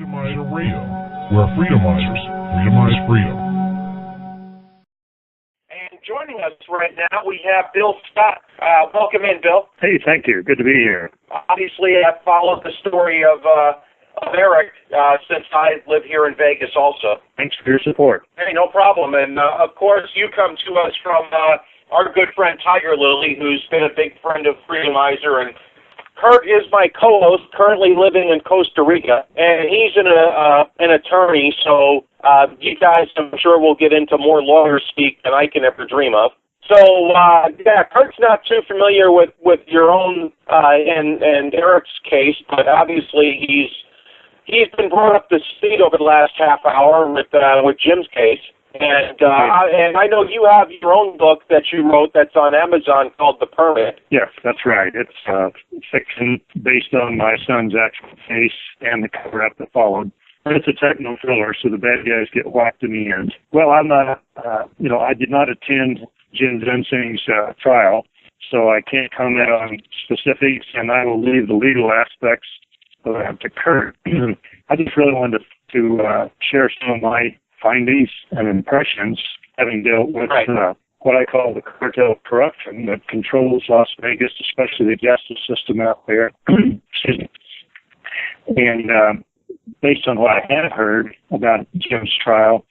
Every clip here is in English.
FreedomizerRadio, where Freedomizers freedomize freedom. And joining us right now, we have Bill Scott. Welcome in, Bill. Hey, thank you. Good to be here. Obviously, I've followed the story of Erik since I live here in Vegas also. Thanks for your support. Hey, no problem. And, of course, you come to us from our good friend Tiger Lily, who's been a big friend of Freedomizer, and Kurt is my co-host, currently living in Costa Rica, and he's an attorney, so you guys, I'm sure, will get into more lawyer speak than I can ever dream of. So, Kurt's not too familiar with your own and Erik's case, but obviously he's been brought up to speed over the last half hour with Jim's case. And I know you have your own book that you wrote that's on Amazon called The Permit. Yes, that's right. It's fiction based on my son's actual case and the cover-up that followed. And it's a techno thriller, so the bad guys get whacked in the end. Well, I'm not, I did not attend Jim Duensing's trial, so I can't comment on specifics, and I will leave the legal aspects of that to Kurt. I just really wanted to share some of my findings and impressions, having dealt with what I call the cartel corruption that controls Las Vegas, especially the justice system out there. Excuse me. And based on what I have heard about Jim's trial,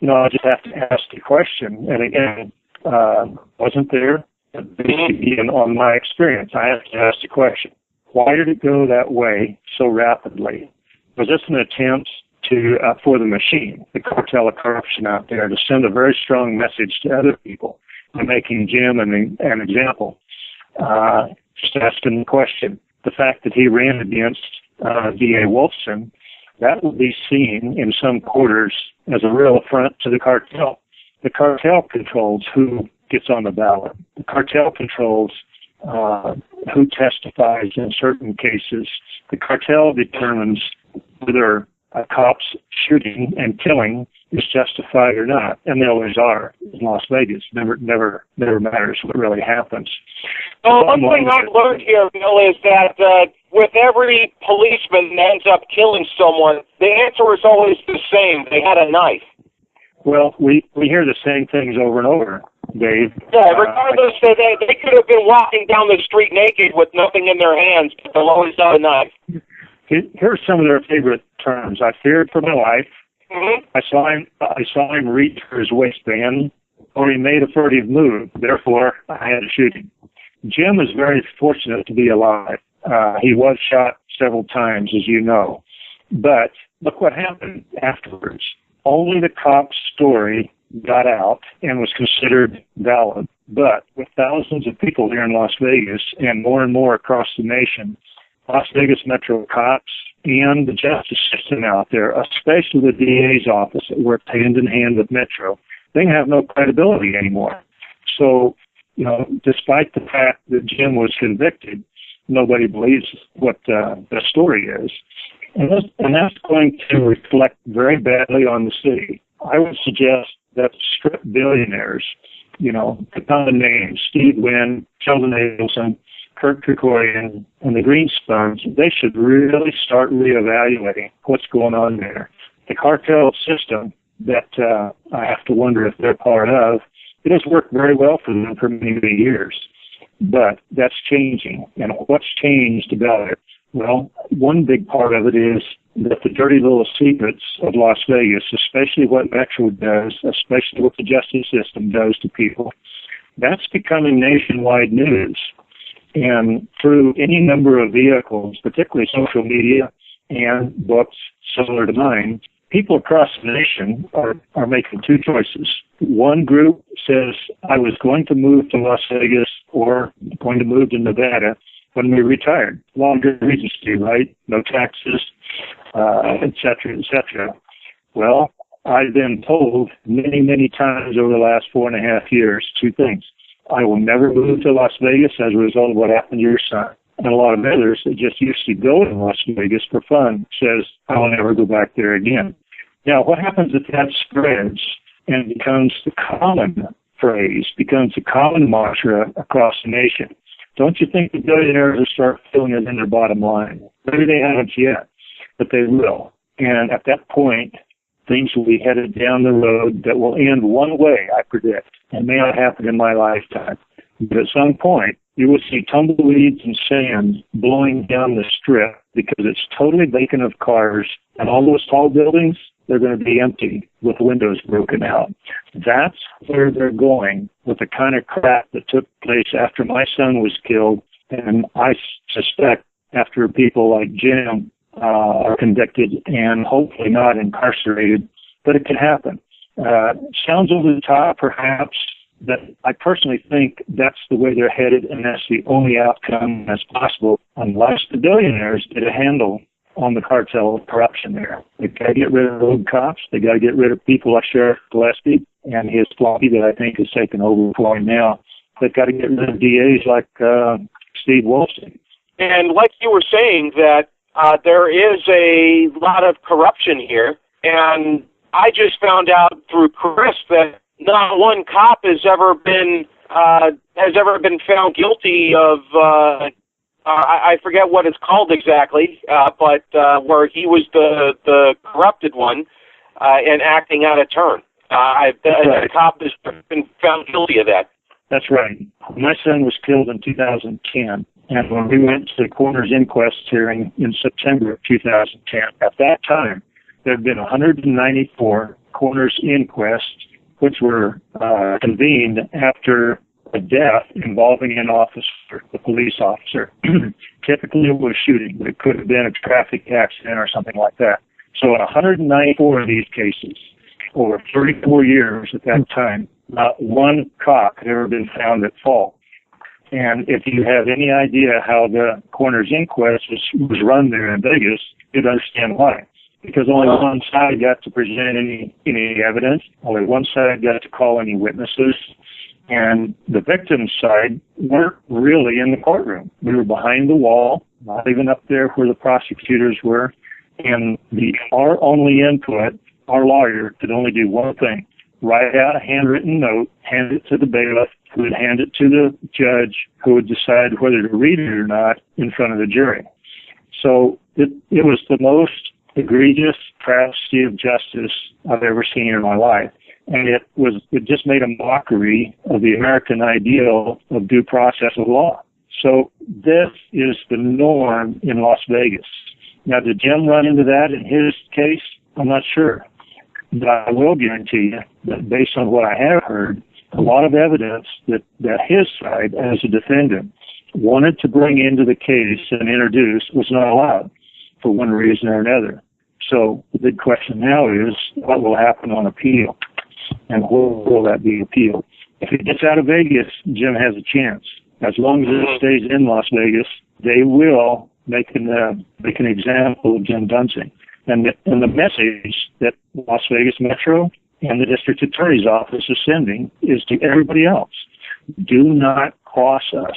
I just have to ask the question. And again, wasn't there? Based on my experience, I have to ask the question: why did it go that way so rapidly? Was this an attempt for the machine, the cartel of corruption out there, to send a very strong message to other people by making Jim an example? Just asking the question. The fact that he ran against D.A. Wolfson, that will be seen in some quarters as a real affront to the cartel. The cartel controls who gets on the ballot. The cartel controls who testifies in certain cases. The cartel determines whether a cop's shooting and killing is justified or not, and they always are in Las Vegas. Never matters what really happens. Well, one thing I've learned here, Bill, is that with every policeman that ends up killing someone, the answer is always the same. They had a knife. Well, we hear the same things over and over, Dave. Yeah, regardless, they could have been walking down the street naked with nothing in their hands, but they'll always have a knife. Here's some of their favorite terms. I feared for my life. Mm-hmm. I saw him reach for his waistband, or he made a furtive move. Therefore, I had to shoot him. Jim is very fortunate to be alive. He was shot several times, as you know. But look what happened afterwards. Only the cop's story got out and was considered valid. But with thousands of people here in Las Vegas and more across the nation, Las Vegas Metro cops and the justice system out there, especially the DA's office that worked hand in hand with Metro, they have no credibility anymore. So, despite the fact that Jim was convicted, nobody believes what the story is. And that's going to reflect very badly on the city. I would suggest that strip billionaires, pick on the names, Steve Wynn, Sheldon Adelson, Kurt Krikorian, and the Greenspons, they should really start reevaluating what's going on there. The cartel system that I have to wonder if they're part of, it has worked very well for them for many years. But that's changing. And what's changed about it? Well, one big part of it is that the dirty little secrets of Las Vegas, especially what Metro does, especially what the justice system does to people, that's becoming nationwide news. And through any number of vehicles, particularly social media and books similar to mine, people across the nation are making two choices. One group says, I was going to move to Las Vegas or going to move to Nevada when we retired. Long good reasons to, right? No taxes, et cetera, et cetera. Well, I've been told many times over the last 4.5 years, two things. I will never move to Las Vegas as a result of what happened to your son. And a lot of others that just used to go to Las Vegas for fun says, I will never go back there again. Now, what happens if that spreads and becomes the common phrase, becomes a common mantra across the nation? Don't you think the billionaires will start feeling it in their bottom line? Maybe they haven't yet, but they will. And at that point, things will be headed down the road that will end one way, I predict. It may not happen in my lifetime. But at some point, you will see tumbleweeds and sand blowing down the strip because it's totally vacant of cars. And all those tall buildings, they're going to be empty with windows broken out. That's where they're going with the kind of crap that took place after my son was killed. And I suspect after people like Jim are convicted and hopefully not incarcerated, but it can happen. Sounds over the top, perhaps, but I personally think that's the way they're headed, and that's the only outcome that's possible, unless the billionaires get a handle on the cartel of corruption there. They've got to get rid of road cops. They got to get rid of people like Sheriff Gillespie and his floppy that I think is taken over for him now. They've got to get rid of DAs like Steve Wilson. And like you were saying, that there is a lot of corruption here, and I just found out through Chris that not one cop has ever been found guilty of I forget what it's called exactly, but where he was the corrupted one and acting out of turn. A cop has been found guilty of that. That's right. My son was killed in 2010, and when we went to the coroner's inquest hearing in September of 2010, at that time, there had been 194 coroner's inquests, which were convened after a death involving an officer, a police officer. Typically it was shooting, but it could have been a traffic accident or something like that. So in 194 of these cases, over 34 years at that time, not one cop had ever been found at fault. And if you have any idea how the coroner's inquest was run there in Vegas, you'd understand why. Because only one side got to present any evidence, only one side got to call any witnesses, and the victim's side weren't really in the courtroom. We were behind the wall, not even up there where the prosecutors were, and our only input, our lawyer, could only do one thing: write out a handwritten note, hand it to the bailiff, who would hand it to the judge, who would decide whether to read it or not in front of the jury. So it was the most egregious travesty of justice I've ever seen in my life. And it just made a mockery of the American ideal of due process of law. So this is the norm in Las Vegas. Now, did Jim run into that in his case? I'm not sure. But I will guarantee you that based on what I have heard, a lot of evidence that his side, as a defendant, wanted to bring into the case and introduce was not allowed for one reason or another. So the big question now is, what will happen on appeal? And will that be appealed? If it gets out of Vegas, Jim has a chance. As long as it stays in Las Vegas, they will make an example of Jim Duensing. And the message that Las Vegas Metro and the District Attorney's Office is sending is to everybody else: do not cross us.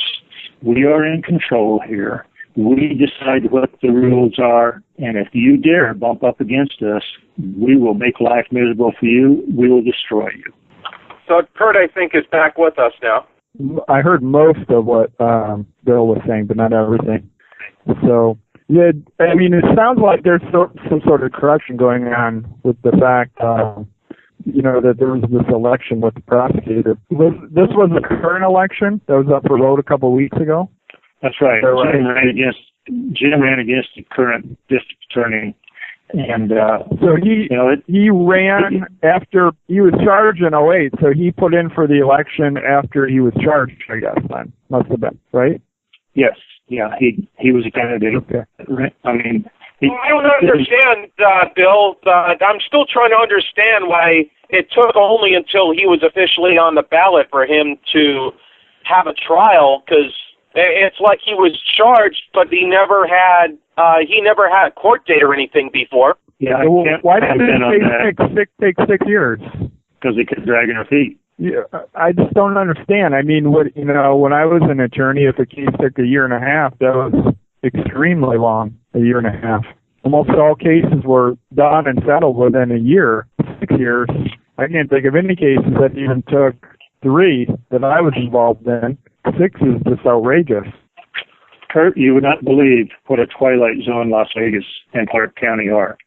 We are in control here. We decide what the rules are, and if you dare bump up against us, we will make life miserable for you. We will destroy you. So Kurt, I think, is back with us now. I heard most of what Bill was saying, but not everything. So, yeah, I mean, it sounds like there's some sort of corruption going on with the fact, that there was this election with the prosecutor. This was the current election that was up for vote a couple of weeks ago? That's right. Jim ran against the current district attorney, and so he ran after he was charged in 2008. So he put in for the election after he was charged, I guess. Then must have been right. Yes. Yeah. He was a candidate. Okay. I mean, I don't understand, Bill. I'm still trying to understand why it took only until he was officially on the ballot for him to have a trial, because it's like he was charged, but he never had a court date or anything before. Yeah, why did it take 6 years? Because they kept dragging their feet. Yeah, I just don't understand. I mean, when I was an attorney, if a case took a year and a half, that was extremely long. A year and a half. Almost all cases were done and settled within a year. 6 years. I can't think of any cases that even took 3 that I was involved in. 6 is just outrageous. Kurt, you would not believe what a twilight zone Las Vegas and Clark County are.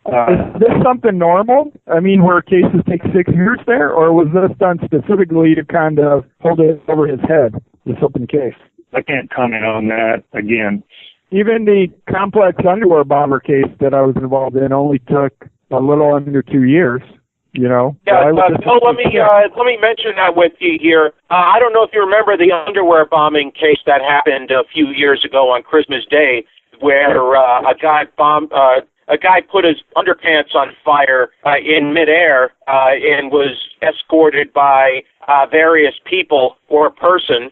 Is this something normal? I mean, where cases take 6 years there, or was this done specifically to kind of hold it over his head, this open case? I can't comment on that again. Even the complex underwear bomber case that I was involved in only took a little under 2 years. You know. Yeah, Phil, let me mention that with you here. I don't know if you remember the underwear bombing case that happened a few years ago on Christmas Day, where a guy put his underpants on fire in midair and was escorted by various people or a person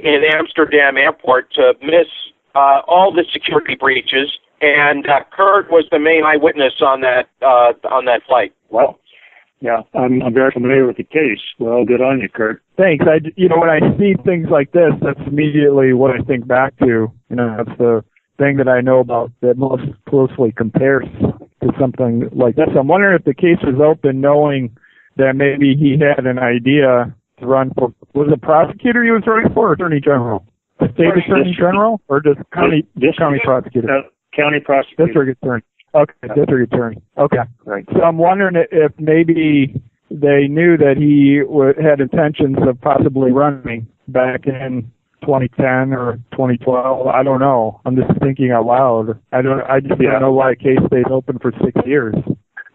in Amsterdam airport to miss all the security breaches. And Kurt was the main eyewitness on that flight. Well, yeah, I'm very familiar with the case. Well, good on you, Kurt. Thanks. When I see things like this, that's immediately what I think back to. That's the thing that I know about that most closely compares to something like this. I'm wondering if the case was open knowing that maybe he had an idea to run for, was it prosecutor he was running for, or attorney general? State attorney general, or just county prosecutor? County prosecutor. District attorney. Okay, district attorney. Okay. Right. So I'm wondering if maybe they knew that he had intentions of possibly running back in 2010 or 2012. I don't know. I'm just thinking out loud. I just don't know why a case stays open for 6 years,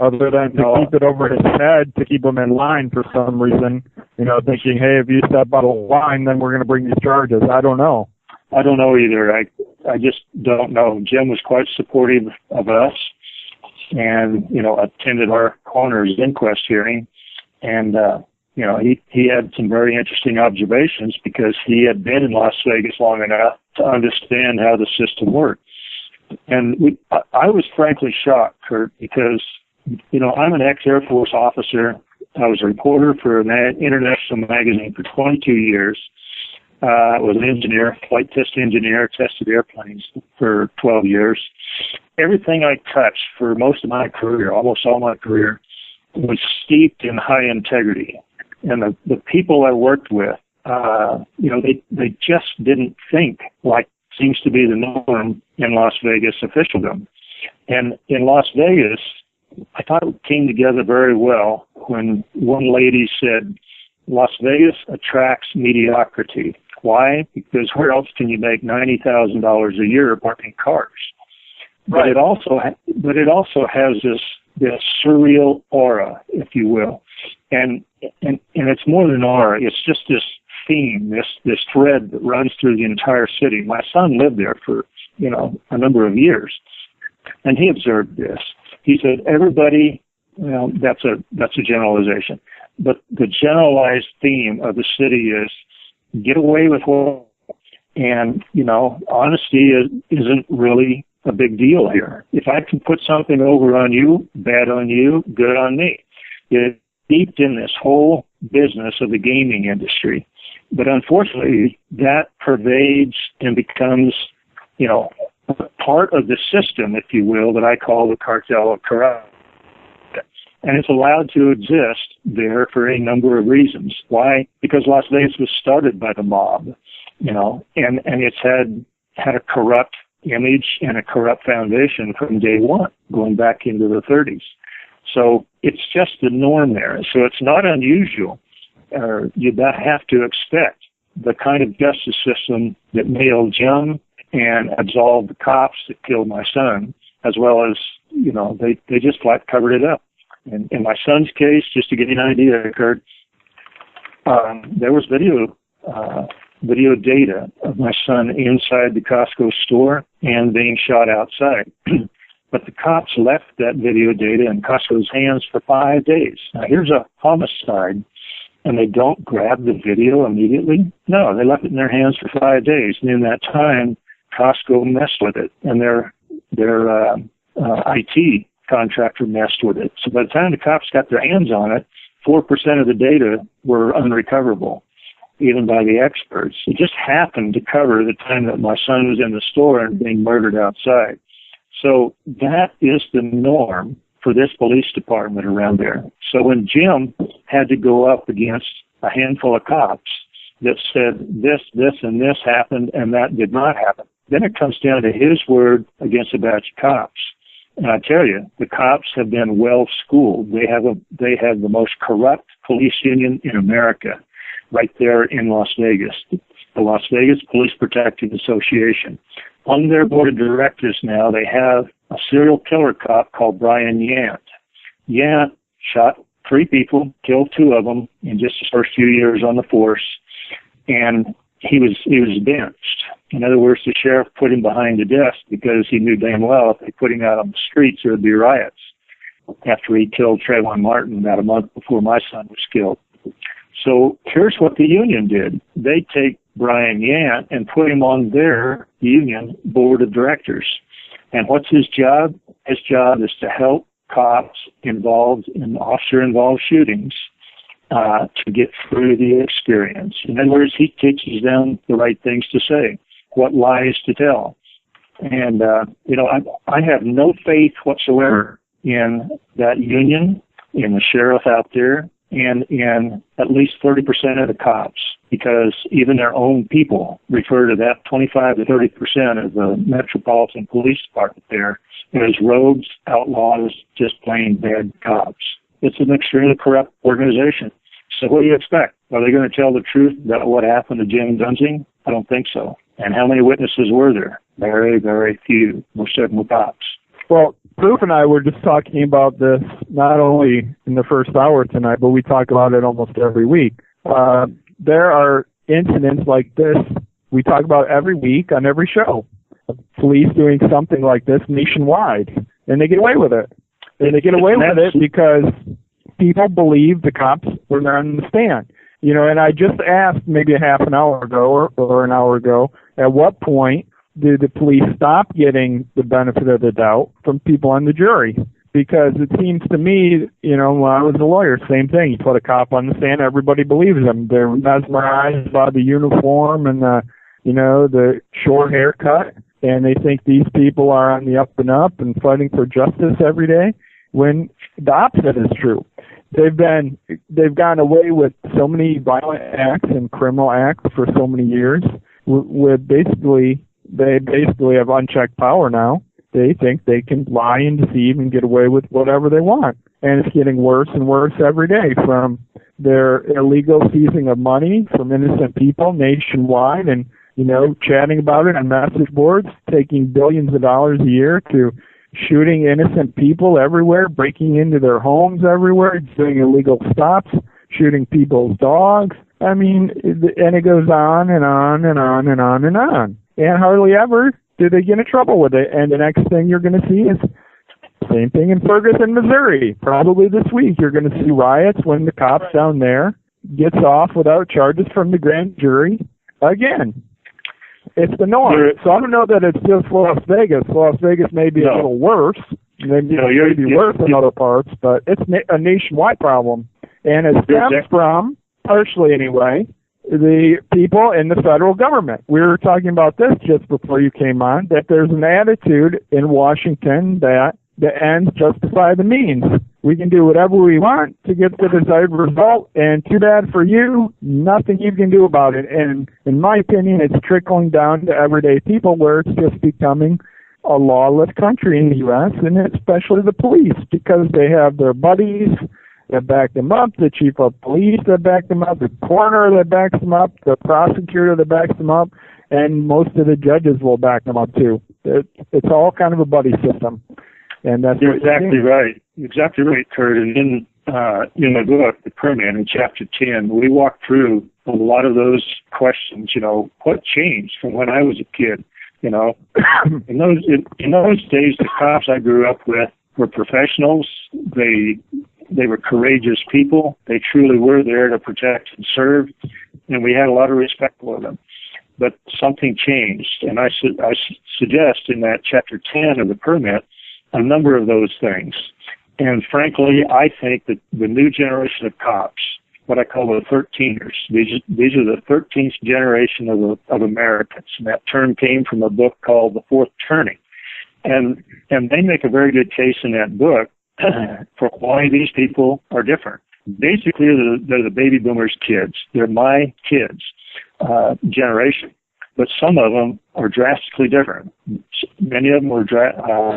other than to keep it over his head, to keep him in line for some reason. Thinking, hey, if you step out of line, then we're going to bring these charges. I don't know. I don't know either. I just don't know. Jim was quite supportive of us and, attended our coroner's inquest hearing. And, he had some very interesting observations because he had been in Las Vegas long enough to understand how the system worked. And I was frankly shocked, Kurt, because, I'm an ex-Air Force officer. I was a reporter for an international magazine for 22 years. I was an engineer, flight test engineer, tested airplanes for 12 years. Everything I touched for most of my career, almost all my career, was steeped in high integrity. And the people I worked with, they just didn't think like seems to be the norm in Las Vegas officialdom. And in Las Vegas, I thought it came together very well when one lady said, Las Vegas attracts mediocrity. Why? Because where else can you make $90,000 a year parking cars? Right. But it also has this surreal aura, if you will, and it's more than aura. It's just this theme, this thread that runs through the entire city. My son lived there for a number of years, and he observed this. He said everybody. Well, that's a generalization, but the generalized theme of the city is get away with what, and honesty isn't really a big deal here. If I can put something over on you, bad on you, good on me. It's deep in this whole business of the gaming industry, but unfortunately, that pervades and becomes, part of the system, if you will, that I call the cartel of corruption. And it's allowed to exist there for a number of reasons. Why? Because Las Vegas was started by the mob, and it's had a corrupt image and a corrupt foundation from day one, going back into the 30s. So it's just the norm there. So it's not unusual. You have to expect the kind of justice system that nailed Jim and absolved the cops that killed my son, as well as, they just flat covered it up. In my son's case, just to give you an idea, Kurt, there was video data of my son inside the Costco store and being shot outside. But the cops left that video data in Costco's hands for 5 days. Now, here's a homicide, and they don't grab the video immediately? No, they left it in their hands for 5 days. And in that time, Costco messed with it, and their IT contractor messed with it. So by the time the cops got their hands on it, 4% of the data were unrecoverable, even by the experts. It just happened to cover the time that my son was in the store and being murdered outside. So that is the norm for this police department around there. So when Jim had to go up against a handful of cops that said this, and this happened, and that did not happen, then it comes down to his word against a batch of cops. And I tell you, the cops have been well schooled. They have the most corrupt police union in America, right there in Las Vegas, the Las Vegas Police Protective Association. On their board of directors now, they have a serial killer cop called Brian Yant. Yant shot 3 people, killed 2 of them in just his first few years on the force, and he was benched. In other words, the sheriff put him behind the desk because he knew damn well if they put him out on the streets, there would be riots. After he killed Trayvon Martin about a month before my son was killed. So here's what the union did. They take Brian Yant and put him on their union board of directors. And what's his job? His job is to help cops involved in officer-involved shootings to get through the experience. In other words, he teaches them the right things to say, what lies to tell. And, I have no faith whatsoever in that union, in the sheriff out there, and in at least 30% of the cops, because even their own people refer to that 25 to 30% of the Metropolitan Police Department there as rogues, outlaws, just plain bad cops. It's an extremely corrupt organization. So what do you expect? Are they going to tell the truth about what happened to Jim Duensing? I don't think so. And how many witnesses were there? Very, very few. Most of them were cops. Well, Proof and I were just talking about this not only in the first hour tonight, but we talk about it almost every week. There are incidents like this we talk about every week on every show. Police doing something like this nationwide, and they get away with it. And they get away with it because people believe the cops when they're on the stand. And I just asked maybe a half an hour ago or an hour ago, at what point did the police stop getting the benefit of the doubt from people on the jury? Because it seems to me, when I was a lawyer, same thing. You put a cop on the stand, everybody believes them. They're mesmerized by the uniform and the short haircut, and they think these people are on the up and up and fighting for justice every day, when the opposite is true. They've gone away with so many violent acts and criminal acts for so many years. They basically have unchecked power now. They think they can lie and deceive and get away with whatever they want. And it's getting worse and worse every day, from their illegal seizing of money from innocent people nationwide and, chatting about it on message boards, taking billions of dollars a year, to shooting innocent people everywhere, breaking into their homes everywhere, doing illegal stops, shooting people's dogs. And it goes on and on and on and on and on. And hardly ever do they get in trouble with it. And the next thing you're going to see is the same thing in Ferguson, Missouri. Probably this week you're going to see riots when the cops down there gets off without charges from the grand jury again. It's the norm. So I don't know that it's just Las Vegas. Las Vegas may be a little worse. Maybe worse than other parts, but it's a nationwide problem. And it stems from, partially anyway, the people in the federal government. We were talking about this just before you came on, that there's an attitude in Washington that the ends justify the means. We can do whatever we want to get the desired result, and too bad for you, nothing you can do about it. And in my opinion, it's trickling down to everyday people, where it's just becoming a lawless country in the U.S., and especially the police, because they have their buddies that back them up, the chief of police that back them up, the coroner that backs them up, the prosecutor that backs them up, and most of the judges will back them up too. It's all kind of a buddy system. And that's You're exactly right. You're exactly right, Kurt. And in the book, The Permit, in Chapter 10, we walk through a lot of those questions. What changed from when I was a kid? In those days, the cops I grew up with were professionals. They were courageous people. They truly were there to protect and serve, and we had a lot of respect for them. But something changed, and I suggest in that Chapter 10 of The Permit a number of those things. And frankly, I think that the new generation of cops, what I call the 13ers, these are the 13th generation of Americans. And that term came from a book called The Fourth Turning. And they make a very good case in that book for why these people are different. Basically, they're the baby boomers' kids. They're my kids' generation. but some of them are drastically different. Many of them were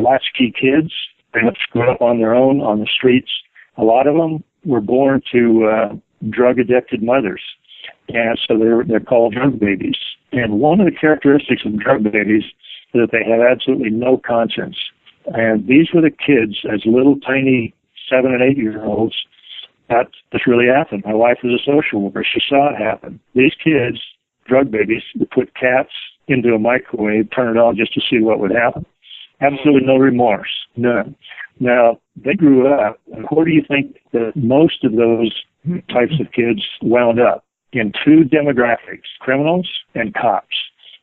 latchkey kids. They grew up on their own on the streets. A lot of them were born to drug-addicted mothers, and so they're called drug babies. And one of the characteristics of drug babies is that they have absolutely no conscience. And these were the kids, as little tiny 7- and 8-year-olds. This really happened. My wife was a social worker. She saw it happen. These kids, drug babies, would put cats into a microwave, turn it on just to see what would happen. Absolutely no remorse, none. Now, they grew up, and where do you think that most of those types of kids wound up? In two demographics, criminals and cops.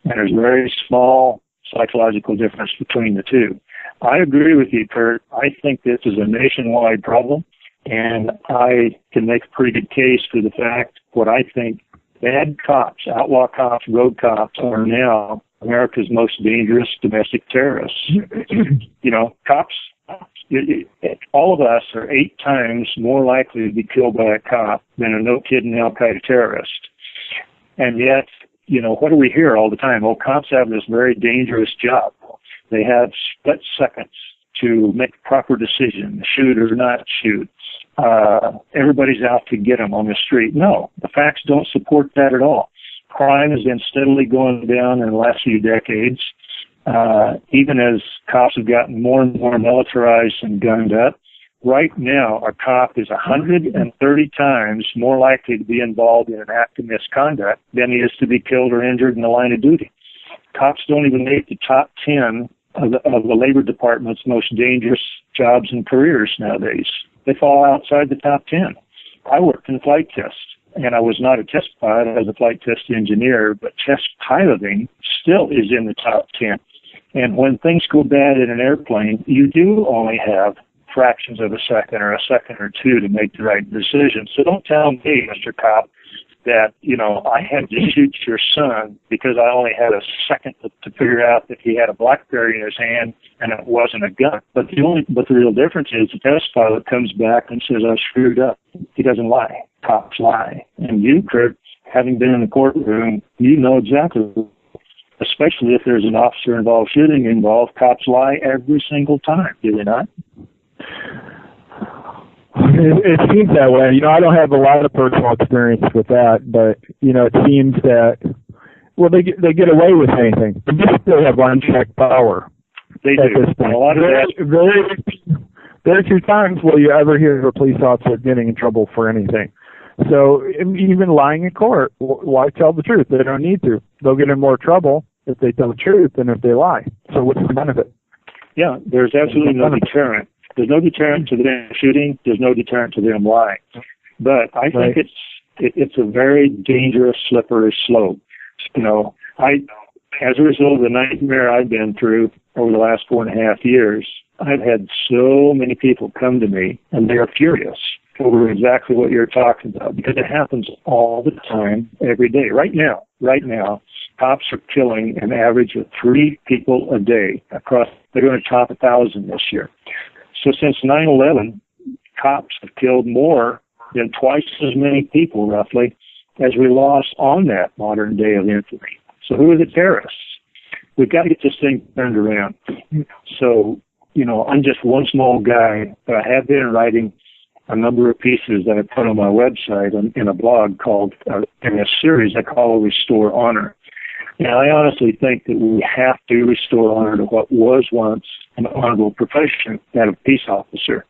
And there's a very small psychological difference between the two. I agree with you, Kurt. I think this is a nationwide problem, and I can make a pretty good case for the fact what I think bad cops, outlaw cops, road cops are now America's most dangerous domestic terrorists. You know, cops, all of us are 8 times more likely to be killed by a cop than a no-kidding Al-Qaeda terrorist. And yet, you know, what do we hear all the time? Oh, cops have this very dangerous job. They have split seconds to make proper decision, shoot or not shoot. Everybody's out to get them on the street. No, the facts don't support that at all. Crime has been steadily going down in the last few decades, even as cops have gotten more and more militarized and gunned up. Right now, a cop is 130 times more likely to be involved in an act of misconduct than he is to be killed or injured in the line of duty. Cops don't even make the top 10 of the Labor Department's most dangerous jobs and careers nowadays. They fall outside the top 10. I worked in flight tests, and I was not a test pilot. I was a flight test engineer, but test piloting still is in the top 10. And when things go bad in an airplane, you do only have fractions of a second or a second or two to make the right decision. So don't tell me, Mr. Cop, that, you know, I had to shoot your son because I only had a second to figure out that he had a BlackBerry in his hand and it wasn't a gun. But the real difference is the test pilot comes back and says, I screwed up. He doesn't lie. Cops lie. And you, Kurt, having been in the courtroom, you know exactly, especially if there's an officer-involved shooting involved, cops lie every single time, do they not? It seems that way. You know, I don't have a lot of personal experience with that, but, you know, it seems that, well, they get away with anything. They still have unchecked power. They do. This point. A lot of that. Very few times will you ever hear a police officer getting in trouble for anything. So even lying in court, why tell the truth? They don't need to. They'll get in more trouble if they tell the truth than if they lie. So what's the benefit? Yeah, there's absolutely no deterrent. There's no deterrent to them shooting. There's no deterrent to them lying. But I think it's a very dangerous, slippery slope. You know, as a result of the nightmare I've been through over the last 4.5 years, I've had so many people come to me, and they are furious over exactly what you're talking about, because it happens all the time, every day. Right now, cops are killing an average of 3 people a day across. They're going to top 1,000 this year. So since 9/11, cops have killed more than twice as many people, roughly, as we lost on that modern day of infamy. So who are the terrorists? We've got to get this thing turned around. So, you know, I'm just one small guy, but I have been writing a number of pieces that I put on my website in a blog called, in a series I call Restore Honor. And I honestly think that we have to restore honor to what was once an honorable profession, that of peace officer.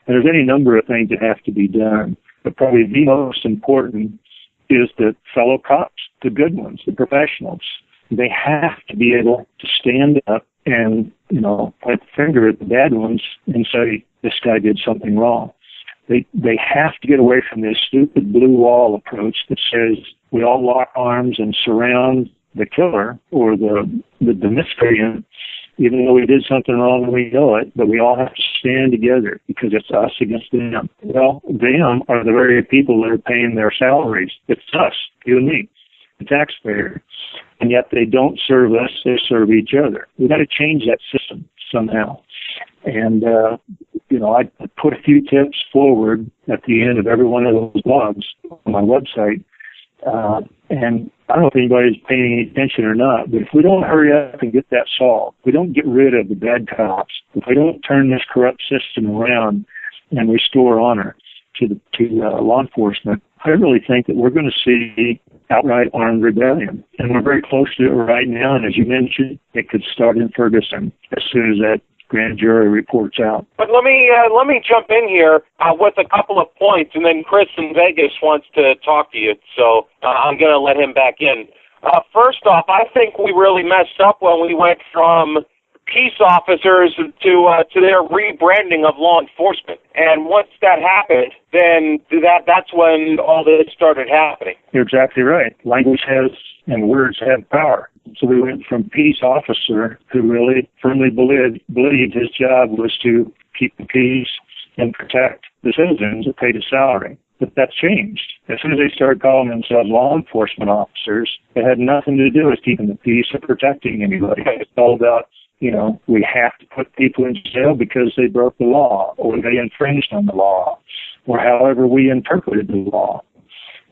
And there's any number of things that have to be done, but probably the most important is that fellow cops, the good ones, the professionals, they have to be able to stand up and, you know, point the finger at the bad ones and say, this guy did something wrong. They have to get away from this stupid blue wall approach that says we all lock arms and surround the killer or the miscreant, even though we did something wrong and we know it, but we all have to stand together because it's us against them. Well, them are the very people that are paying their salaries. It's us, you and me, the taxpayer. And yet they don't serve us, they serve each other. We've got to change that system somehow. And, you know, I put a few tips forward at the end of every one of those blogs on my website. And I don't know if anybody's paying any attention or not, but if we don't hurry up and get that solved, if we don't get rid of the bad cops, if we don't turn this corrupt system around and restore honor to law enforcement, I really think that we're going to see outright armed rebellion. And we're very close to it right now. And as you mentioned, it could start in Ferguson as soon as that grand jury reports out. But let me jump in here with a couple of points, and then Chris in Vegas wants to talk to you, so I'm going to let him back in. First off, I think we really messed up when we went from peace officers to their rebranding of law enforcement. And once that happened, then that's when all this started happening. You're exactly right. Language has and words have power. So we went from peace officer, who really firmly believed his job was to keep the peace and protect the citizens that paid his salary. But that's changed. As soon as they started calling themselves law enforcement officers, it had nothing to do with keeping the peace or protecting anybody. It's all about, we have to put people in jail because they broke the law or they infringed on the law or however we interpreted the law.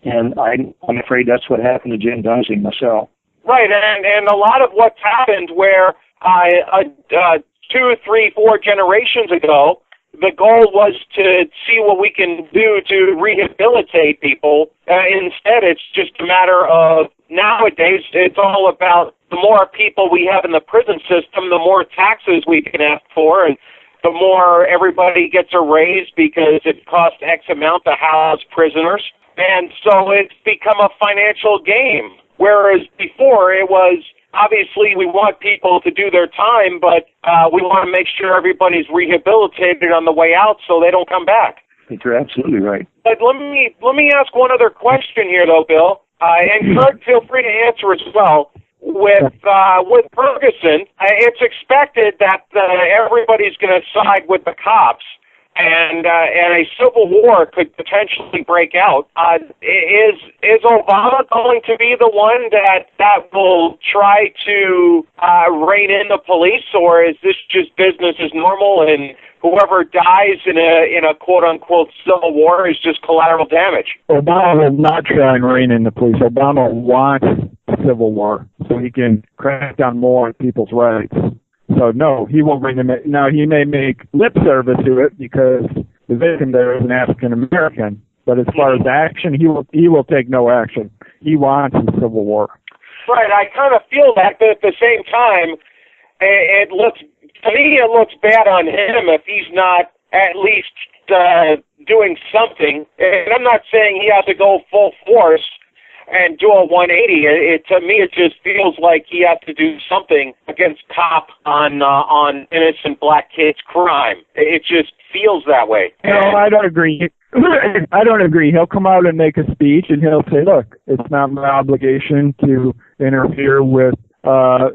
And I'm afraid that's what happened to Jim Duensing myself. Right, and a lot of what's happened where 2, 3, 4 generations ago, the goal was to see what we can do to rehabilitate people. Instead, it's just a matter of nowadays, it's all about the more people we have in the prison system, the more taxes we can ask for, and the more everybody gets a raise because it costs X amount to house prisoners. And so it's become a financial game. Whereas before it was, obviously we want people to do their time, but we want to make sure everybody's rehabilitated on the way out so they don't come back. You're absolutely right. But let me ask one other question here, though, Bill. And Kurt, feel free to answer as well. With Ferguson, it's expected that everybody's going to side with the cops. And a civil war could potentially break out. Is Obama going to be the one that will try to rein in the police, or is this just business as normal and whoever dies in a quote unquote civil war is just collateral damage? Obama will not try and rein in the police. Obama wants a civil war so he can crack down more on people's rights. So, no, he won't bring them in. Now, he may make lip service to it because the victim there is an African-American. But as far as action, he will take no action. He wants a civil war. Right, I kind of feel that, but at the same time, it looks bad on him if he's not at least doing something. And I'm not saying he has to go full force and do a 180. To me, it just feels like he has to do something against cop on innocent black kids' crime. It just feels that way. No, I don't agree. I don't agree. He'll come out and make a speech, and he'll say, look, it's not my obligation to interfere with, a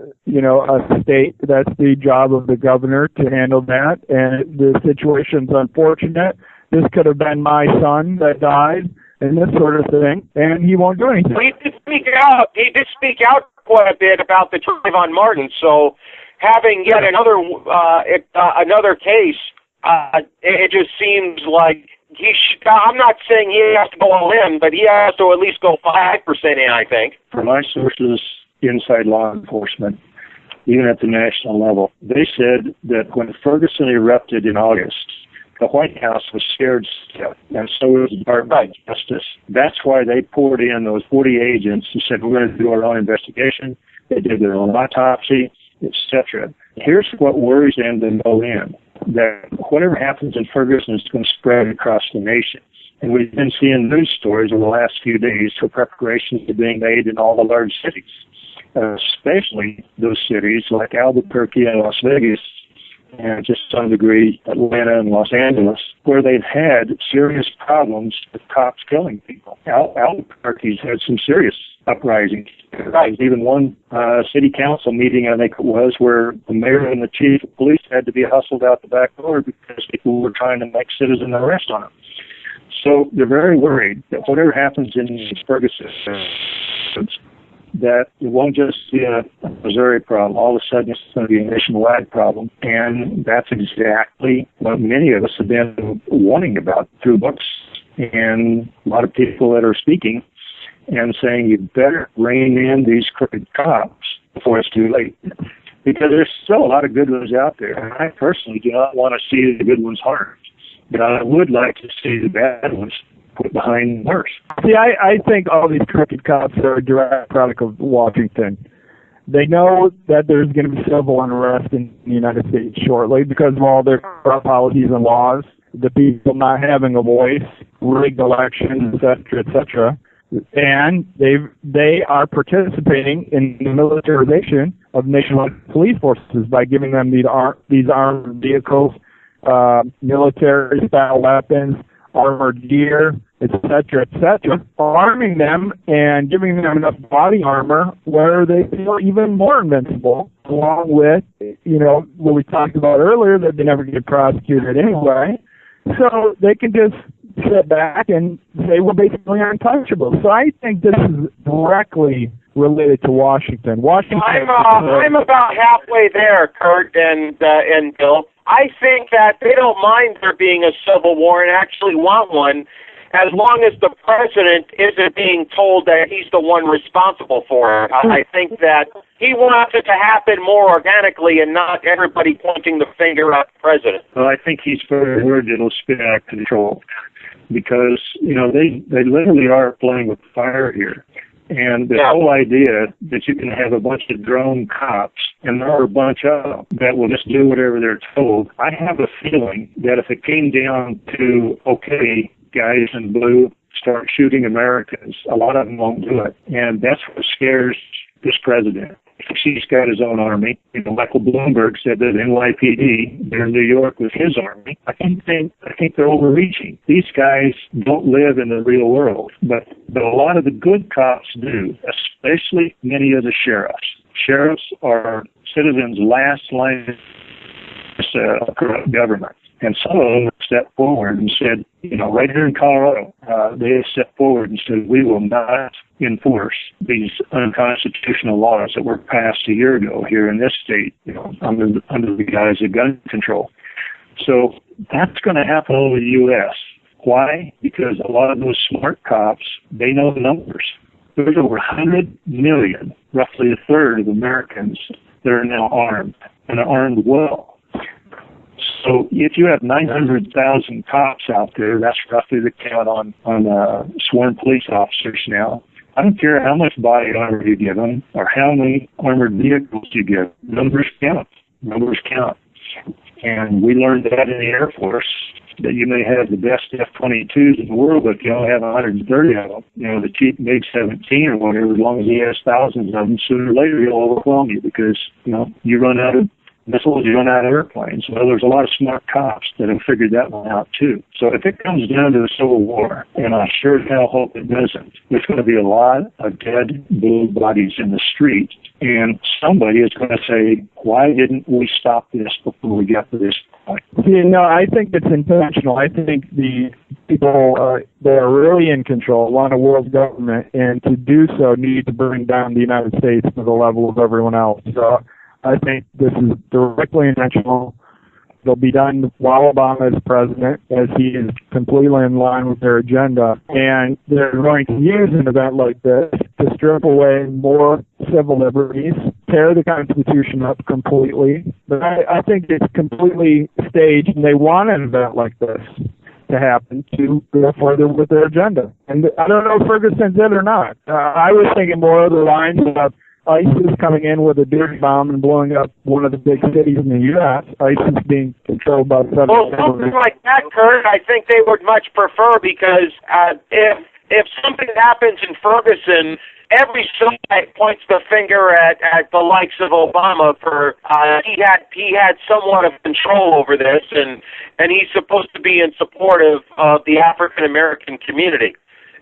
state. That's the job of the governor to handle that, and the situation's unfortunate. This could have been my son that died, and this sort of thing, and he won't do anything. He did speak out quite a bit about the Trayvon Martin. So, having yet another case, it just seems like he should. I'm not saying he has to go all in, but he has to at least go 5% in, I think. From my sources inside law enforcement, even at the national level, they said that when Ferguson erupted in August, the White House was scared stiff, and so was the Department of Justice. That's why they poured in those 40 agents who said, we're going to do our own investigation. They did their own autopsy, etc. Here's what worries them to no end, that whatever happens in Ferguson is going to spread across the nation. And we've been seeing news stories over the last few days for preparations are being made in all the large cities, especially those cities like Albuquerque and Las Vegas, and to some degree Atlanta and Los Angeles, where they've had serious problems with cops killing people. Albuquerque's had some serious uprisings. Right. Even one city council meeting, I think it was, where the mayor and the chief of police had to be hustled out the back door because people were trying to make citizen arrest on them. So they're very worried that whatever happens in Ferguson, that it won't just be a Missouri problem. All of a sudden, it's going to be a nationwide problem. And that's exactly what many of us have been warning about through books and a lot of people that are speaking. and saying you better rein in these crooked cops before it's too late. Because there's still a lot of good ones out there. And I personally do not want to see the good ones harmed. But I would like to see the bad ones put behind bars. See, I think all these crooked cops are a direct product of Washington. They know that there's going to be civil unrest in the United States shortly because of all their corrupt policies and laws, the people not having a voice, rigged elections, et cetera. And they are participating in the militarization of nationwide police forces by giving them these armed vehicles, military-style weapons, armored gear, et cetera, arming them and giving them enough body armor where they feel even more invincible, along with, what we talked about earlier, that they never get prosecuted anyway. So they can just sit back and say we're basically untouchable. So I think this is directly related to Washington. I'm about halfway there, Kurt and Bill. I think that they don't mind there being a civil war and actually want one, as long as the president isn't being told that he's the one responsible for it. I think that he wants it to happen more organically and not everybody pointing the finger at the president. Well, I think he's very worried it'll spin out of control because, they literally are playing with fire here. And the whole idea that you can have a bunch of drone cops, and there are a bunch of them, that will just do whatever they're told, I have a feeling that if it came down to, okay, guys in blue, start shooting Americans, a lot of them won't do it. And that's what scares this president. He's got his own army. Michael Bloomberg said that NYPD, they're in New York with his army. I think they're overreaching. These guys don't live in the real world, but a lot of the good cops do, especially many of the sheriffs. Sheriffs are citizens' last line of corrupt government. And some of them stepped forward and said, right here in Colorado, they have stepped forward and said, we will not enforce these unconstitutional laws that were passed a year ago here in this state, under the guise of gun control. So that's going to happen over the U.S. Why? Because a lot of those smart cops, they know the numbers. There's over 100 million, roughly a third of Americans that are now armed, and are armed well. So if you have 900,000 cops out there, that's roughly the count on sworn police officers now. I don't care how much body armor you give them or how many armored vehicles you give. Numbers count. And we learned that in the Air Force, that you may have the best F-22s in the world, but if you only have 130 of them, the cheap MiG-17 or whatever, as long as he has thousands of them, sooner or later he'll overwhelm you because, you run out of missiles, you run out of airplanes. Well, there's a lot of smart cops that have figured that one out, too. So if it comes down to a civil war, and I sure as hell hope it doesn't, there's going to be a lot of dead blue bodies in the street, and somebody is going to say, why didn't we stop this before we got to this point? I think it's intentional. I think the people that are really in control want a world government, and to do so need to bring down the United States to the level of everyone else. So I think this is directly intentional. They'll be done while Obama is president, as he is completely in line with their agenda. And they're going to use an event like this to strip away more civil liberties, tear the Constitution up completely. But I think it's completely staged, and they want an event like this to happen to go further with their agenda. And I don't know if Ferguson did or not. I was thinking more of the lines of ISIS coming in with a dirty bomb and blowing up one of the big cities in the U.S., ISIS being controlled by the federal government. Well, something like that, Kurt, I think they would much prefer, because if something happens in Ferguson, every side points the finger at the likes of Obama for he had somewhat of control over this, and he's supposed to be in support of the African American community.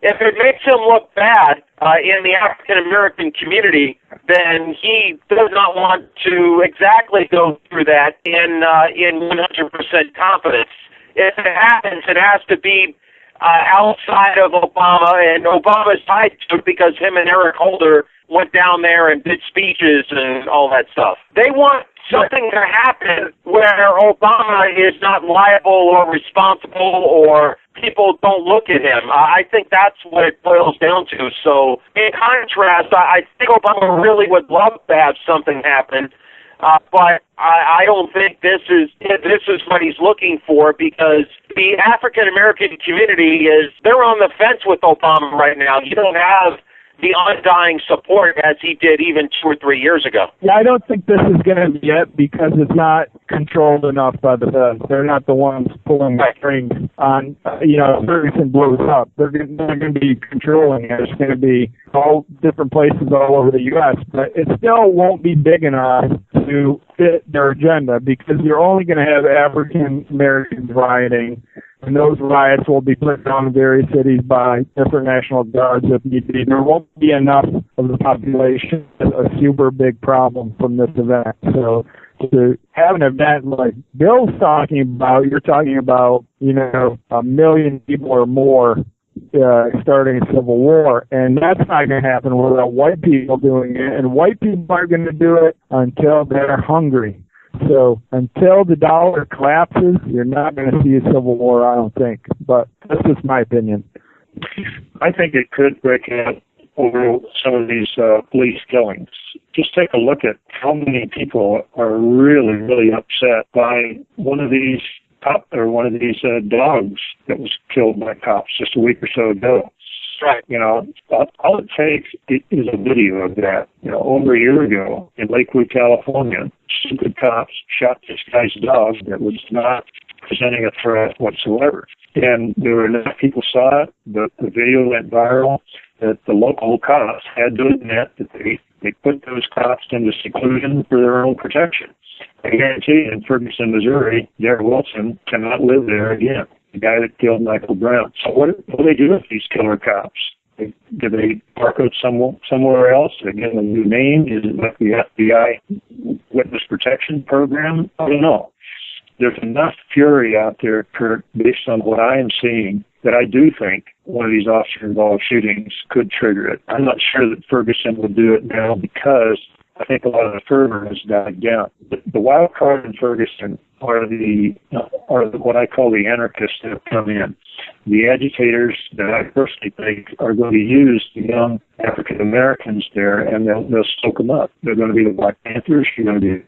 If it makes him look bad in the African-American community, then he does not want to exactly go through that in 100% confidence. If it happens, it has to be outside of Obama, and Obama's tied to it because him and Eric Holder went down there and did speeches and all that stuff. They want something to happen where Obama is not liable or responsible or people don't look at him. I think that's what it boils down to. So in contrast, I think Obama really would love to have something happen, but I don't think this is what he's looking for, because the African American community they're on the fence with Obama right now. You don't have the undying support as he did even 2 or 3 years ago. Yeah, I don't think this is going to be it, because it's not controlled enough by the feds. They're not the ones pulling the strings on, Ferguson blows up. They're going to be controlling it. It's going to be all different places all over the U.S., but it still won't be big enough to fit their agenda, because you're only going to have African Americans rioting, and those riots will be put down in various cities by different National Guards if need be. There won't be enough of the population, a super big problem from this event. So to have an event like Bill's talking about, you're talking about, 1 million people or more starting a civil war, and that's not going to happen without white people doing it, and white people are going to do it until they're hungry. So until the dollar collapses, you're not going to see a civil war, I don't think. But that's just my opinion. I think it could break out over some of these police killings. Just take a look at how many people are really, really upset by one of these dogs that was killed by cops just a week or so ago. Right. All it takes is a video of that. Over a year ago in Lakewood, California, stupid cops shot this guy's dog that was not presenting a threat whatsoever. And there were enough people saw it. The video went viral that the local cops had to admit that they put those cops into seclusion for their own protection. I guarantee you, in Ferguson, Missouri, Darrell Wilson cannot live there again, the guy that killed Michael Brown. So what do they do with these killer cops? Do they park out somewhere else? Do they give them a new name? Is it like the FBI Witness Protection Program? I don't know. There's enough fury out there, Kurt, based on what I am seeing, that I do think one of these officer-involved shootings could trigger it. I'm not sure that Ferguson will do it now, because I think a lot of the fervor has died down. The wild card in Ferguson are what I call the anarchists that have come in. The agitators that I personally think are going to use the young African Americans there, and they'll soak them up. They're going to be the Black Panthers. They're going to be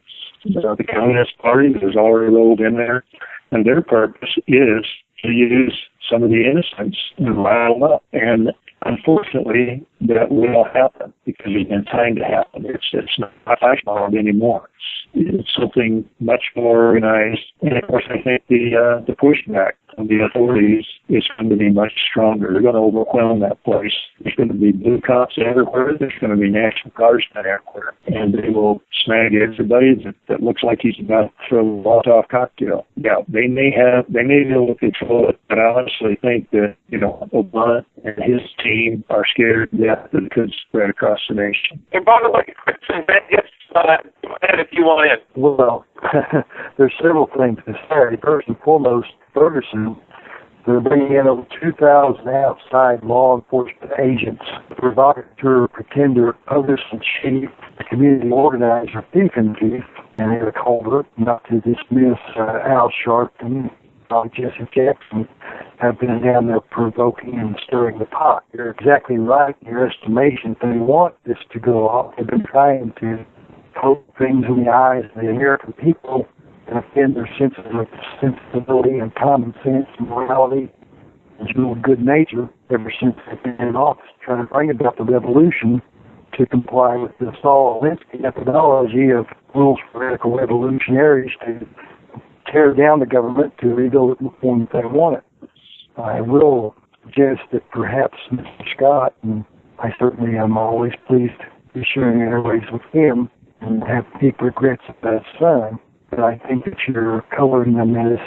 the Communist Party that has already rolled in there, and their purpose is to use some of the innocents and rile them up. And unfortunately, that will happen, because it's been time to happen. It's not flash mob anymore. It's something much more organized. And of course, I think the pushback of the authorities is going to be much stronger. They're going to overwhelm that place. There's going to be blue cops everywhere. There's going to be National Guardsmen everywhere. And they will snag everybody that looks like he's about to throw a Molotov cocktail. Yeah, they may be able to control it, but I honestly think that, Obama and his team are scared to death that it could spread across the nation. And by the way, Christian, if you want in. Well, there's several things to say. First and foremost, Ferguson, they're bringing in over 2,000 outside law enforcement agents, provocateur, pretender, post and chief, community organizer, thief in chief, and Erik Scott, not to dismiss Al Sharpton, Jesse Jackson, have been down there provoking and stirring the pot. You're exactly right in your estimation. They want this to go off. They've been trying to poke things in the eyes of the American people and offend their senses of sensibility and common sense and morality and general good nature ever since they've been in office, trying to bring about the revolution to comply with the Saul Alinsky methodology of rules for radical revolutionaries to tear down the government to rebuild it in the form that they want it. I will suggest that perhaps Mr. Scott, and I certainly am always pleased to be sharing airways with him and have deep regrets about his son, but I think that you're coloring them as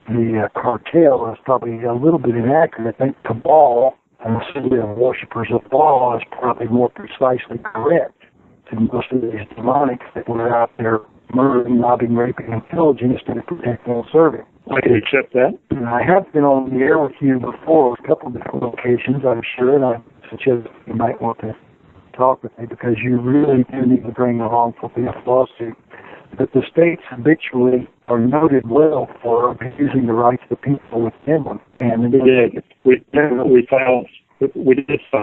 the cartel is probably a little bit inaccurate. I think cabal, an assembly of worshippers of law, is probably more precisely correct to most of these demonics that were out there murdering, robbing, raping, and pillaging instead of protecting and serving. I can accept that. And I have been on the air with you before on a couple of different locations, I'm sure, and I suggest you might want to talk with me, because you really do need to bring a wrongful death lawsuit that the states habitually are noted well for abusing the rights of the people within them. And we did file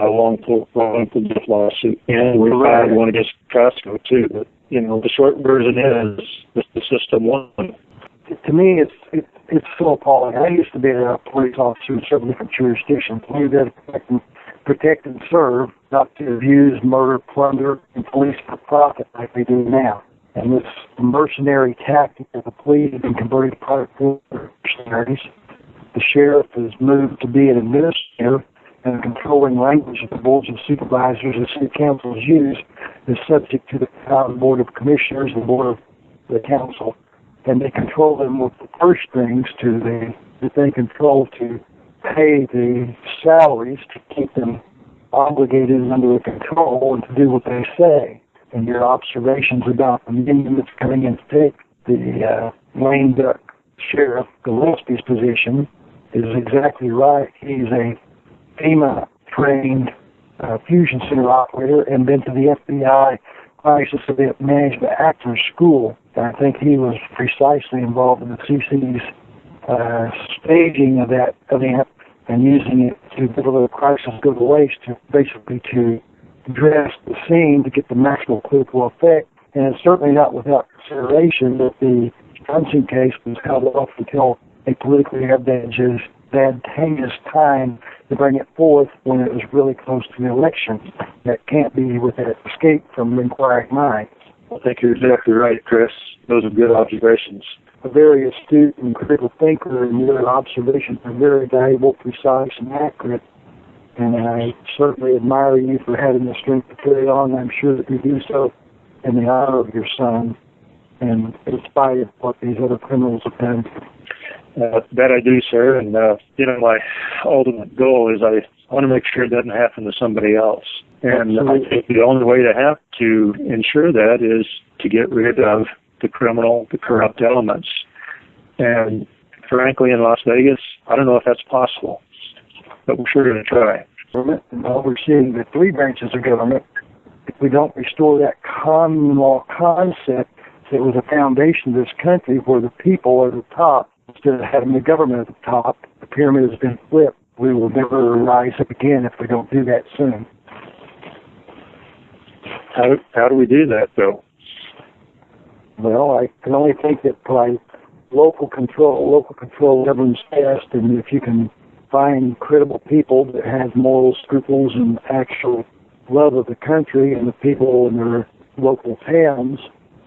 a wrongful death lawsuit, and we filed one against Costco too. But the short version is the system won. To me, it's so appalling. I used to be a police officer in several different jurisdictions. We did protect and serve, not to abuse, murder, plunder, and police for profit like they do now. And this mercenary tactic of the police has been converted to private mercenaries. The sheriff has moved to be an administrator, and the controlling language that the boards of supervisors and city councils use is subject to the power of the board of commissioners and the board of the council. And they control them with the purse strings that they control to pay the salaries to keep them obligated and under control and to do what they say. And your observations about the minion that's coming in to take the lame duck sheriff Gillespie's position is exactly right. He's a FEMA-trained fusion center operator and been to the FBI Crisis Event Management Actors School. And I think he was precisely involved in the CC's staging of that event and using it to deliver the crisis go to waste to basically to dress the scene to get the maximum political effect. And it's certainly not without consideration that the Duensing case was held off until a politically advantageous time to bring it forth when it was really close to the election. That can't be without escape from inquiring minds. I think you're exactly right, Chris. Those are good observations. A very astute and critical thinker, and your observations are very valuable, precise, and accurate. And I certainly admire you for having the strength to carry on. I'm sure that you do so in the honor of your son and in spite of what these other criminals have done. That I do, sir. And, my ultimate goal is I want to make sure it doesn't happen to somebody else. And I think the only way to have to ensure that is to get rid of the criminal, the corrupt elements. And frankly, in Las Vegas, I don't know if that's possible, but we're sure going to try. And overseeing the three branches of government, if we don't restore that common law concept that was a foundation of this country where the people are at the top, instead of having the government at the top, the pyramid has been flipped. We will never rise up again if we don't do that soon. How do we do that, though? Well, I can only think that by local control governs best, and if you can find credible people that have moral scruples and actual love of the country and the people in their local towns,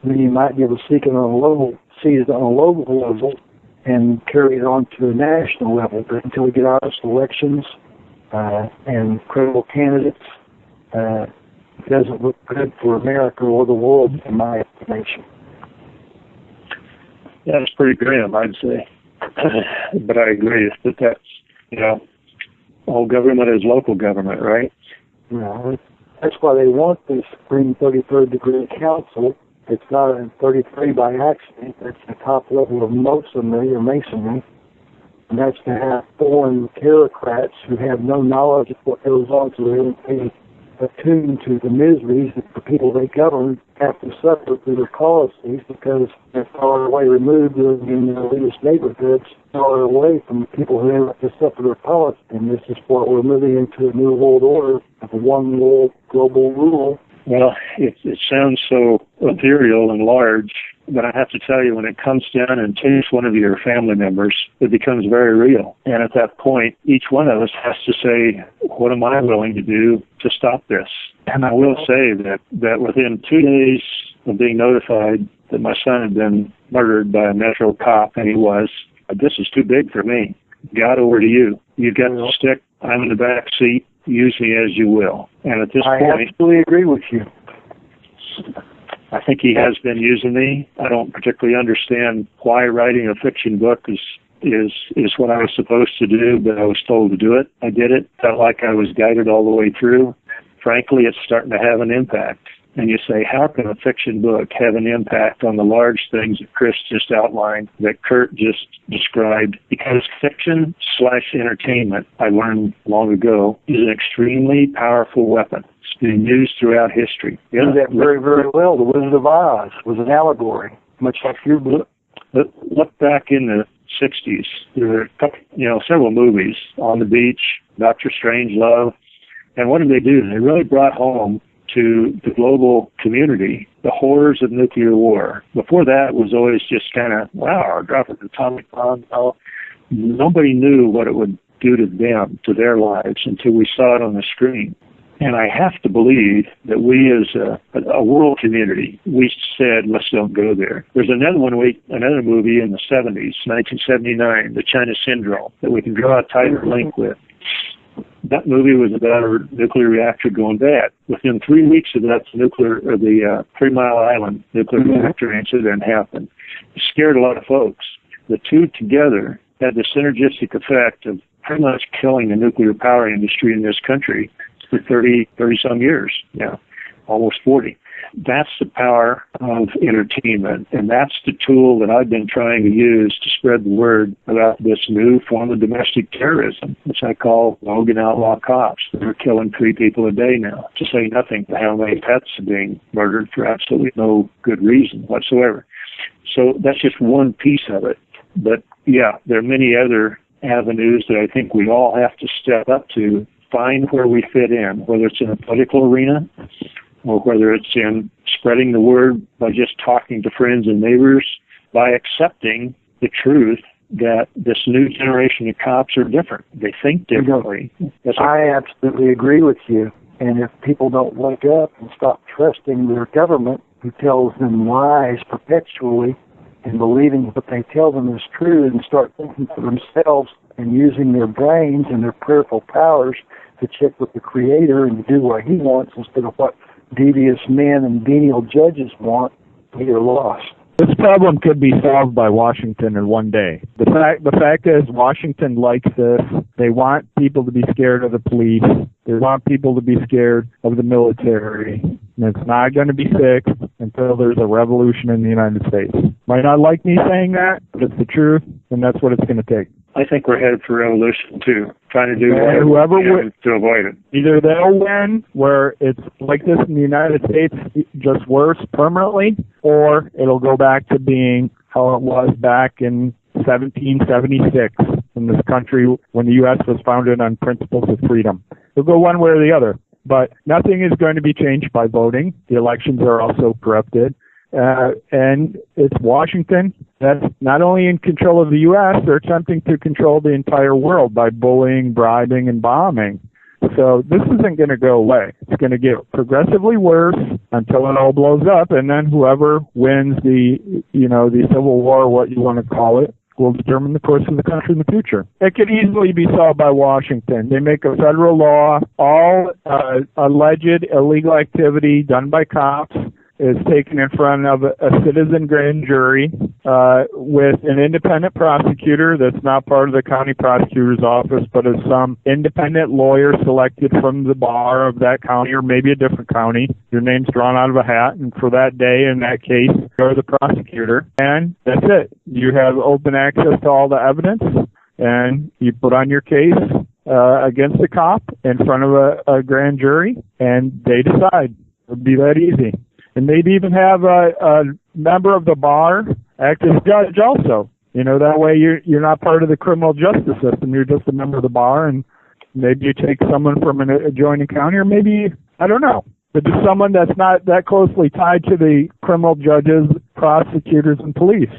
then you might be able to seize it on a local level and carry it on to a national level. But until we get honest elections and credible candidates, it doesn't look good for America or the world, in my estimation. Yeah, it's pretty grim, I'd say. But I agree that that's, all government is local government, right? No, that's why they want the Supreme 33rd Degree Council. It's not a 33 by accident. That's the top level of masonry. And that's to have foreign bureaucrats who have no knowledge of what goes on, so they don't pay attuned to the miseries that the people they govern have to suffer through their policies, because they're far away removed in the elitist neighborhoods, far away from the people who have to suffer their policies. And this is what we're moving into, a new world order of one world global rule. Well, it sounds so ethereal and large, but I have to tell you, when it comes down and takes one of your family members, it becomes very real. And at that point, each one of us has to say, what am I willing to do to stop this? And I will say that within 2 days of being notified that my son had been murdered by a Metro cop, and he was, this is too big for me. God, over to you. You've got the stick. I'm in the back seat. Use me as you will. And at this point, I absolutely agree with you. I think he has been using me. I don't particularly understand why writing a fiction book is what I was supposed to do, but I was told to do it. I did it. Felt like I was guided all the way through. Frankly, it's starting to have an impact. And you say, how can a fiction book have an impact on the large things that Chris just outlined, that Kurt just described? Because fiction/entertainment, I learned long ago, is an extremely powerful weapon. It's been used throughout history. You know that very, very well. The Wizard of Oz was an allegory. much like your book. Look back in the 60s. There were several movies, On the Beach, Dr. Strangelove, and what did they do? They really brought home to the global community the horrors of nuclear war. Before that, it was always just kind of, wow, dropping an atomic bomb. Nobody knew what it would do to them, to their lives, until we saw it on the screen. And I have to believe that we as a world community, we said, let's don't go there. There's another movie in the 70s, 1979, The China Syndrome, that we can draw a tighter link with. That movie was about a nuclear reactor going bad. Within 3 weeks of that, the 3 Mile Island nuclear reactor incident happened. It scared a lot of folks. The two together had the synergistic effect of pretty much killing the nuclear power industry in this country for 30-some years, almost 40. That's the power of entertainment, and that's the tool that I've been trying to use to spread the word about this new form of domestic terrorism, which I call rogue and outlaw cops. They're killing 3 people a day now, to say nothing to how many pets are being murdered for absolutely no good reason whatsoever. So that's just one piece of it. But, there are many other avenues that I think we all have to step up to, find where we fit in, whether it's in a political arena or whether it's in spreading the word by just talking to friends and neighbors, by accepting the truth that this new generation of cops are different. They think differently. I absolutely agree with you. And if people don't wake up and stop trusting their government, who tells them lies perpetually, and believing what they tell them is true, and start thinking for themselves and using their brains and their prayerful powers to check with the Creator and do what He wants instead of what devious men and venial judges want, we are lost. This problem could be solved by Washington in one day. The fact is, Washington likes this. They want people to be scared of the police. They want people to be scared of the military. And it's not going to be fixed until there's a revolution in the United States. Might not like me saying that, but it's the truth, and that's what it's going to take. I think we're headed for revolution, too, trying to do whatever we can to avoid it. Either they'll win, where it's like this in the United States, just worse permanently, or it'll go back to being how it was back in 1776 in this country when the U.S. was founded on principles of freedom. It'll go one way or the other. But nothing is going to be changed by voting. The elections are also corrupted. And it's Washington that's not only in control of the U.S., they're attempting to control the entire world by bullying, bribing, and bombing. So this isn't going to go away. It's going to get progressively worse until it all blows up, and then whoever wins the Civil War, what you want to call it, will determine the course of the country in the future. It could easily be solved by Washington. They make a federal law, all alleged illegal activity done by cops is taken in front of a citizen grand jury with an independent prosecutor that's not part of the county prosecutor's office, but is some independent lawyer selected from the bar of that county or maybe a different county. Your name's drawn out of a hat, and for that day, in that case, you're the prosecutor. And that's it. You have open access to all the evidence, and you put on your case against the cop in front of a grand jury, and they decide. It would be that easy. And maybe even have a member of the bar act as judge also. That way you're not part of the criminal justice system. You're just a member of the bar, and maybe you take someone from an adjoining county, or maybe, I don't know, but just someone that's not that closely tied to the criminal judges, prosecutors, and police.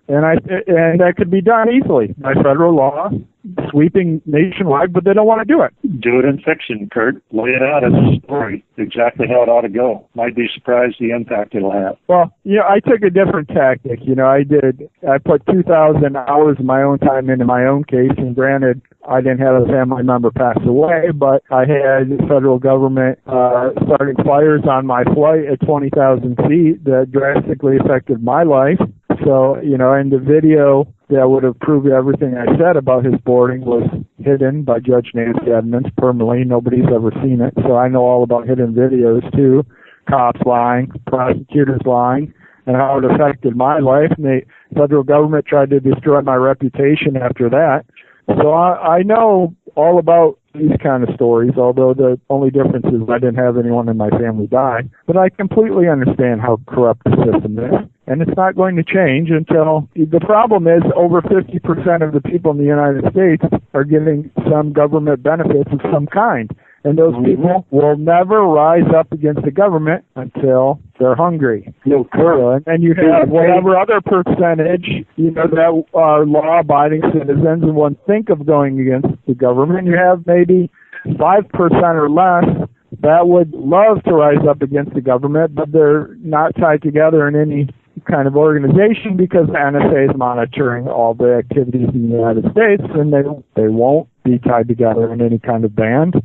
And that could be done easily by federal law, sweeping nationwide, but they don't want to do it. Do it in fiction, Kurt. Lay it out as a story, exactly how it ought to go. Might be surprised the impact it'll have. Well, I took a different tactic. I put 2,000 hours of my own time into my own case, and granted, I didn't have a family member pass away, but I had the federal government starting fires on my flight at 20,000 feet that drastically affected my life. So, and the video that would have proved everything I said about his boarding was hidden by Judge Nancy Edmonds permanently. Nobody's ever seen it. So I know all about hidden videos, too. Cops lying, prosecutors lying, and how it affected my life. And the federal government tried to destroy my reputation after that. So I know all about these kind of stories, although the only difference is I didn't have anyone in my family die. But I completely understand how corrupt the system is. and it's not going to change until the problem is over 50% of the people in the United States are getting some government benefits of some kind. And those people will never rise up against the government until they're hungry. No, and you have whatever other percentage, that are law-abiding citizens and won't think of going against the government. You have maybe 5% or less that would love to rise up against the government, but they're not tied together in any kind of organization because the NSA is monitoring all the activities in the United States, and they won't be tied together in any kind of band.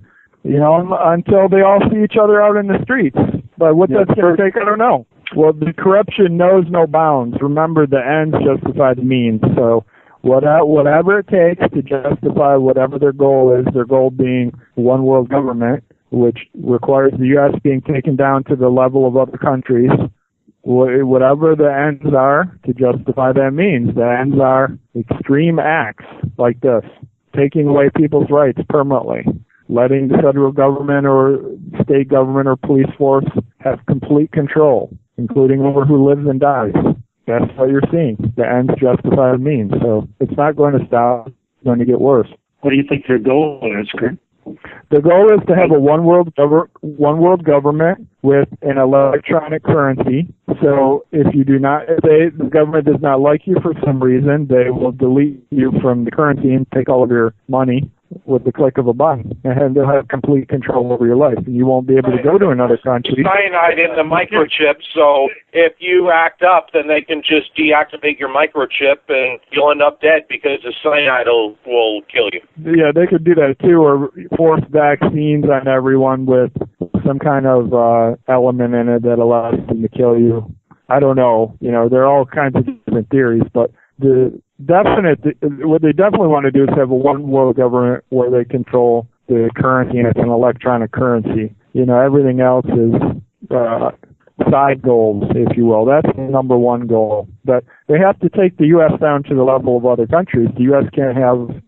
Until they all see each other out in the streets. But what that's going to take, I don't know. Well, the corruption knows no bounds. Remember, the ends justify the means. So whatever it takes to justify whatever their goal is, their goal being one world government, which requires the U.S. being taken down to the level of other countries, whatever the ends are to justify that means. The ends are extreme acts like this, taking away people's rights permanently, letting the federal government or state government or police force have complete control, including over who lives and dies. That's what you're seeing. The ends justify the means. So it's not going to stop. It's going to get worse. What do you think their goal is, Kurt? The goal is to have a one world government with an electronic currency. So if the government does not like you for some reason, they will delete you from the currency and take all of your money with the click of a button, and they'll have complete control over your life. You won't be able to go to another country. Cyanide in the microchip, so if you act up, then they can just deactivate your microchip, and you'll end up dead because the cyanide will kill you. Yeah, they could do that too, or force vaccines on everyone with some kind of element in it that allows them to kill you. I don't know. There are all kinds of different theories, but what they definitely want to do is have a one world government where they control the currency, and it's an electronic currency. Everything else is side goals, if you will. That's the number one goal. But they have to take the U.S. down to the level of other countries. The U.S. can't have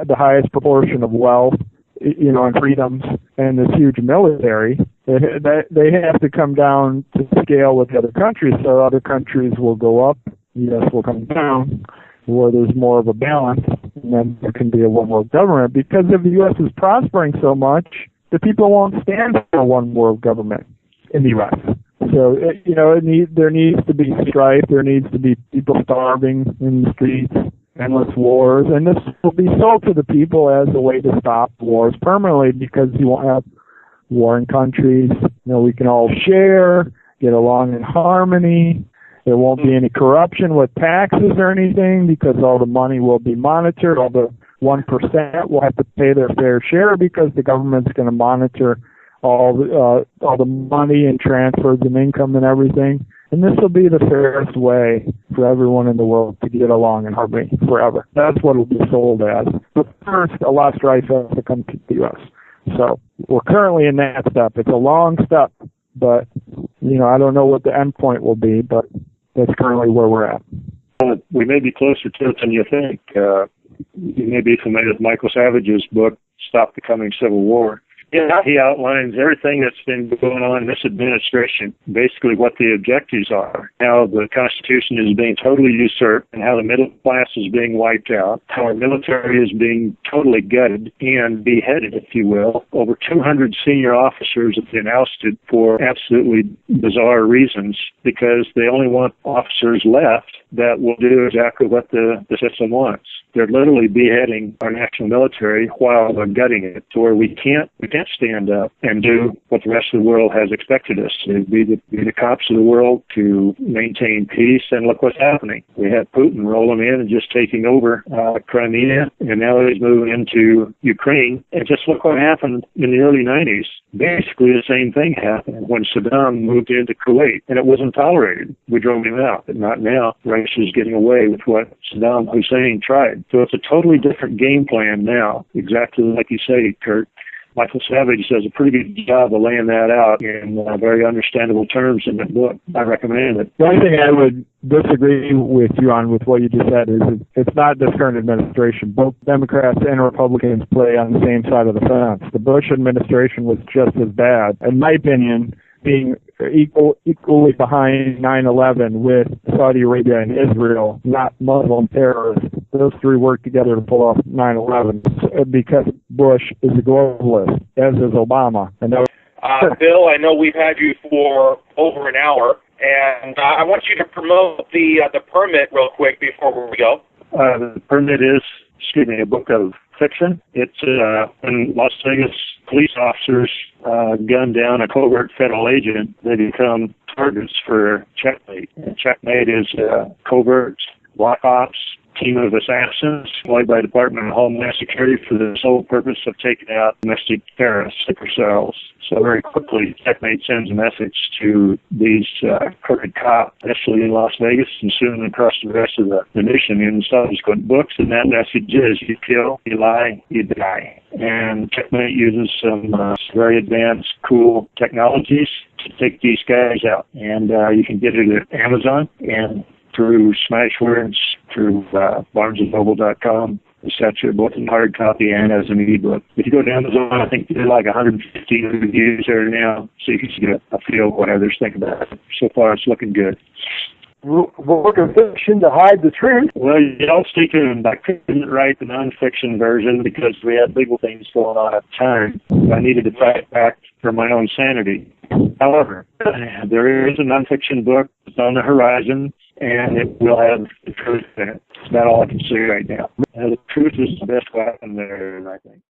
the highest proportion of wealth, and freedoms, and this huge military. They have to come down to scale with the other countries, so other countries will go up, the U.S. will come down, where there's more of a balance, and then there can be a one world government. Because if the U.S. is prospering so much, the people won't stand for a one world government in the U.S. So, there needs to be strife, there needs to be people starving in the streets, endless wars, and this will be sold to the people as a way to stop wars permanently, because you won't have warring countries. We can all share, get along in harmony. There won't be any corruption with taxes or anything, because all the money will be monitored. All the 1% will have to pay their fair share, because the government's going to monitor all the money and transfers and income and everything. And this will be the fairest way for everyone in the world to get along in harmony forever. That's what it will be sold as. But first, a lot of strife has to come to the U.S. So we're currently in that step. It's a long step, but, I don't know what the end point will be, but that's currently where we're at. We may be closer to it than you think. You may be familiar with Michael Savage's book, Stop the Coming Civil War. Yeah, he outlines everything that's been going on in this administration, basically what the objectives are, how the Constitution is being totally usurped, and how the middle class is being wiped out, how our military is being totally gutted and beheaded, if you will. Over 200 senior officers have been ousted for absolutely bizarre reasons, because they only want officers left that will do exactly what the system wants. They're literally beheading our national military while they're gutting it, to where we can't stand up and do what the rest of the world has expected us to be the cops of the world, to maintain peace. And look what's happening. We had Putin rolling in and just taking over Crimea, and now he's moving into Ukraine. And just look what happened in the early 90s. Basically the same thing happened when Saddam moved into Kuwait, and it wasn't tolerated. We drove him out, but not now. Russia's getting away with what Saddam Hussein tried. So it's a totally different game plan now, exactly like you say, Kurt. Michael Savage does a pretty good job of laying that out in very understandable terms in the book. I recommend it. The only thing I would disagree with you on, with what you just said, is it's not this current administration. Both Democrats and Republicans play on the same side of the fence. The Bush administration was just as bad, in my opinion, being equally behind 9/11 with Saudi Arabia and Israel, not Muslim terrorists. Those three worked together to pull off 9/11 because Bush is a globalist, as is Obama. And Bill, I know we've had you for over an hour, and I want you to promote the permit real quick before we go. The permit is, a book of fiction. It's when Las Vegas police officers gun down a covert federal agent, they become targets for Checkmate. And Checkmate is covert black ops team of assassins employed by the Department of Homeland Security for the sole purpose of taking out domestic terrorists like ourselves. So very quickly, Checkmate sends a message to these crooked cops, initially in Las Vegas and soon across the rest of the nation in subsequent books. And that message is, you kill, you lie, you die. And Checkmate uses some very advanced, cool technologies to take these guys out. And you can get it at Amazon and through Smashwords, through BarnesandNoble.com. Etc. both in hard copy and as an ebook. If you go to Amazon, I think there are like 115 reviews there now, so you can get a feel of what others think about it. So far, it's looking good. Work of fiction to hide the truth. Well, you don't stay tuned. I couldn't write the nonfiction version because we had legal things going on at the time. I needed to fight back for my own sanity. However, there is a nonfiction book that's on the horizon, and it will have the truth in it. That's about all I can say right now. The truth is the best weapon there, I think.